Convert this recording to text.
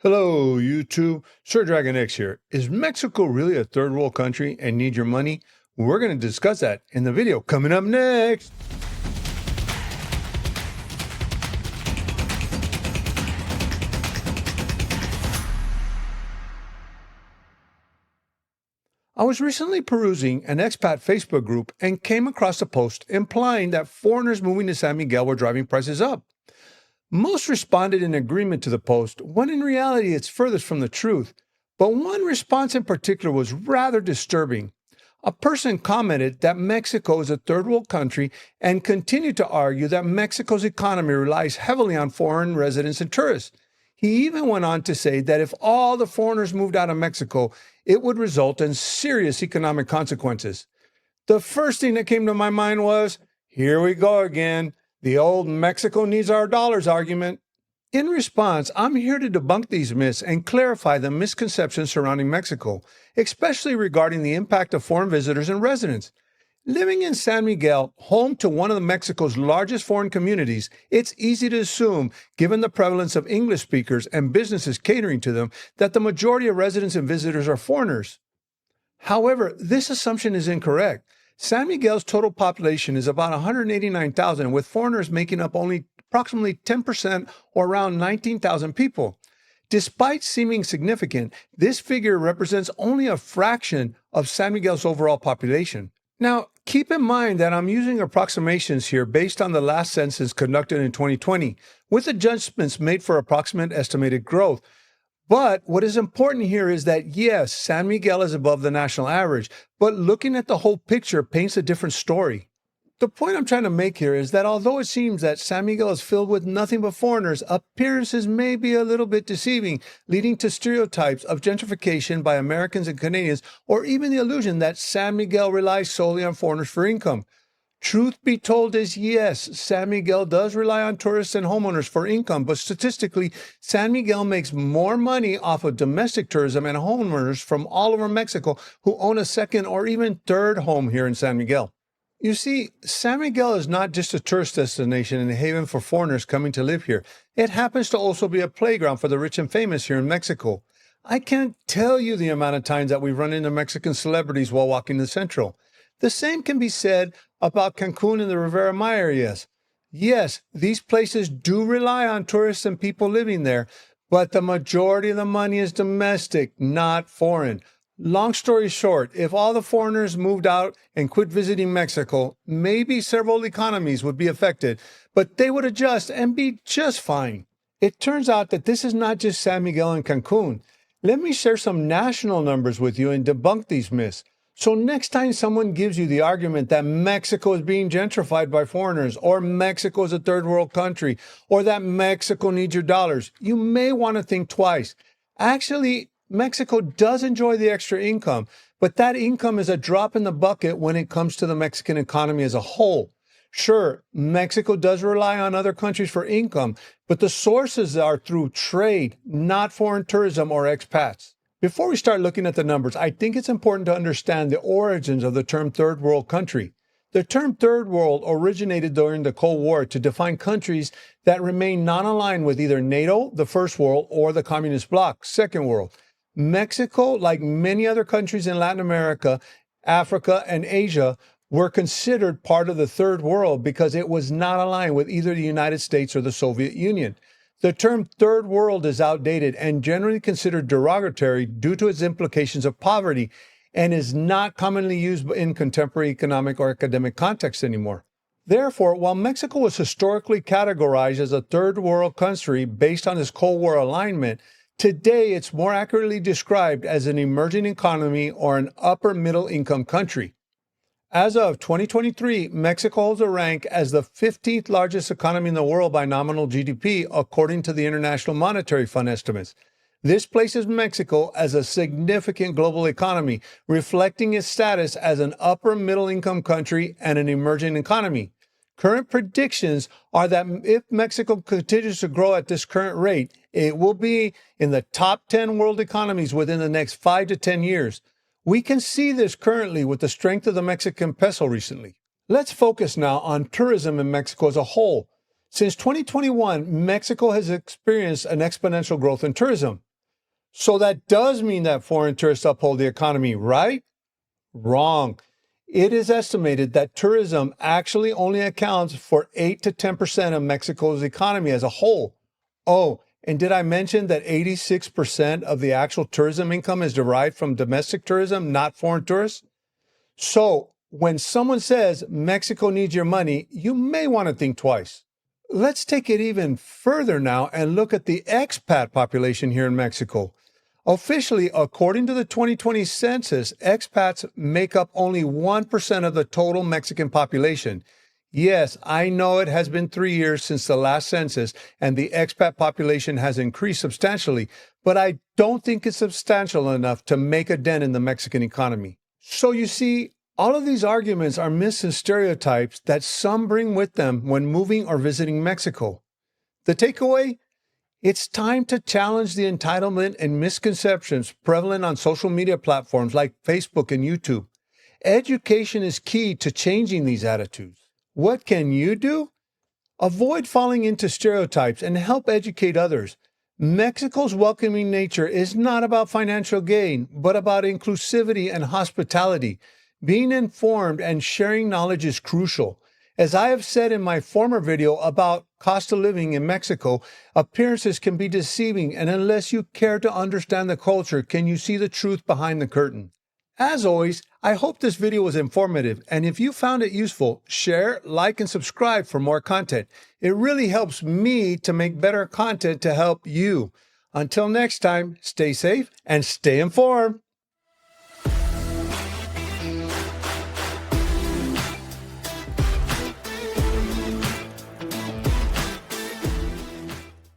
Hello, YouTube. Sir Dragon X here. Is Mexico really a third world country and need your money? We're going to discuss that in the video coming up next. I was recently perusing an expat Facebook group and came across a post implying that foreigners moving to San Miguel were driving prices up. Most responded in agreement to the post, when in reality it's furthest from the truth. But one response in particular was rather disturbing. A person commented that Mexico is a third world country and continued to argue that Mexico's economy relies heavily on foreign residents and tourists. He even went on to say that if all the foreigners moved out of Mexico, it would result in serious economic consequences. The first thing that came to my mind was, here we go again, the old Mexico needs our dollars argument. In response, I'm here to debunk these myths and clarify the misconceptions surrounding Mexico, especially regarding the impact of foreign visitors and residents. Living in San Miguel, home to one of Mexico's largest foreign communities, it's easy to assume, given the prevalence of English speakers and businesses catering to them, that the majority of residents and visitors are foreigners. However, this assumption is incorrect. San Miguel's total population is about 189,000, with foreigners making up only approximately 10% or around 19,000 people. Despite seeming significant, this figure represents only a fraction of San Miguel's overall population. Now, keep in mind that I'm using approximations here based on the last census conducted in 2020, with adjustments made for approximate estimated growth. But what is important here is that, yes, San Miguel is above the national average, but looking at the whole picture paints a different story. The point I'm trying to make here is that although it seems that San Miguel is filled with nothing but foreigners, appearances may be a little bit deceiving, leading to stereotypes of gentrification by Americans and Canadians, or even the illusion that San Miguel relies solely on foreigners for income. Truth be told is yes, San Miguel does rely on tourists and homeowners for income, but statistically, San Miguel makes more money off of domestic tourism and homeowners from all over Mexico who own a second or even third home here in San Miguel. You see, San Miguel is not just a tourist destination and a haven for foreigners coming to live here. It happens to also be a playground for the rich and famous here in Mexico. I can't tell you the amount of times that we've run into Mexican celebrities while walking the Central. The same can be said about Cancun and the Riviera Maya areas. Yes, these places do rely on tourists and people living there, but the majority of the money is domestic, not foreign. Long story short, if all the foreigners moved out and quit visiting Mexico, maybe several economies would be affected, but they would adjust and be just fine. It turns out that this is not just San Miguel and Cancun. Let me share some national numbers with you and debunk these myths. So next time someone gives you the argument that Mexico is being gentrified by foreigners, or Mexico is a third world country, or that Mexico needs your dollars, you may want to think twice. Actually, Mexico does enjoy the extra income, but that income is a drop in the bucket when it comes to the Mexican economy as a whole. Sure, Mexico does rely on other countries for income, but the sources are through trade, not foreign tourism or expats. Before we start looking at the numbers, I think it's important to understand the origins of the term third world country. The term third world originated during the Cold War to define countries that remain non-aligned with either NATO, the first world, or the communist bloc, second world. Mexico, like many other countries in Latin America, Africa, and Asia, were considered part of the third world because it was not aligned with either the United States or the Soviet Union. The term third world is outdated and generally considered derogatory due to its implications of poverty, and is not commonly used in contemporary economic or academic context anymore. Therefore, while Mexico was historically categorized as a third world country based on its Cold War alignment, today it's more accurately described as an emerging economy or an upper middle income country. As of 2023, Mexico holds a rank as the 15th largest economy in the world by nominal GDP, according to the International Monetary Fund estimates. This places Mexico as a significant global economy, reflecting its status as an upper middle income country and an emerging economy. Current predictions are that if Mexico continues to grow at this current rate, it will be in the top 10 world economies within the next 5 to 10 years. We can see this currently with the strength of the Mexican peso recently. Let's focus now on tourism in Mexico as a whole. Since 2021, Mexico has experienced an exponential growth in tourism. So that does mean that foreign tourists uphold the economy, right? Wrong. It is estimated that tourism actually only accounts for 8 to 10% of Mexico's economy as a whole. Oh, and did I mention that 86% of the actual tourism income is derived from domestic tourism, not foreign tourists? So when someone says Mexico needs your money, you may want to think twice. Let's take it even further now and look at the expat population here in Mexico. Officially, according to the 2020 census, expats make up only 1% of the total Mexican population. Yes, I know it has been 3 years since the last census and the expat population has increased substantially, but I don't think it's substantial enough to make a dent in the Mexican economy. So you see, all of these arguments are myths and stereotypes that some bring with them when moving or visiting Mexico. The takeaway? It's time to challenge the entitlement and misconceptions prevalent on social media platforms like Facebook and YouTube. Education is key to changing these attitudes. What can you do? Avoid falling into stereotypes and help educate others. Mexico's welcoming nature is not about financial gain, but about inclusivity and hospitality. Being informed and sharing knowledge is crucial. As I have said in my former video about cost of living in Mexico, appearances can be deceiving, and unless you care to understand the culture, can you see the truth behind the curtain. As always, I hope this video was informative, and if you found it useful, share, like, and subscribe for more content. It really helps me to make better content to help you. Until next time, stay safe and stay informed.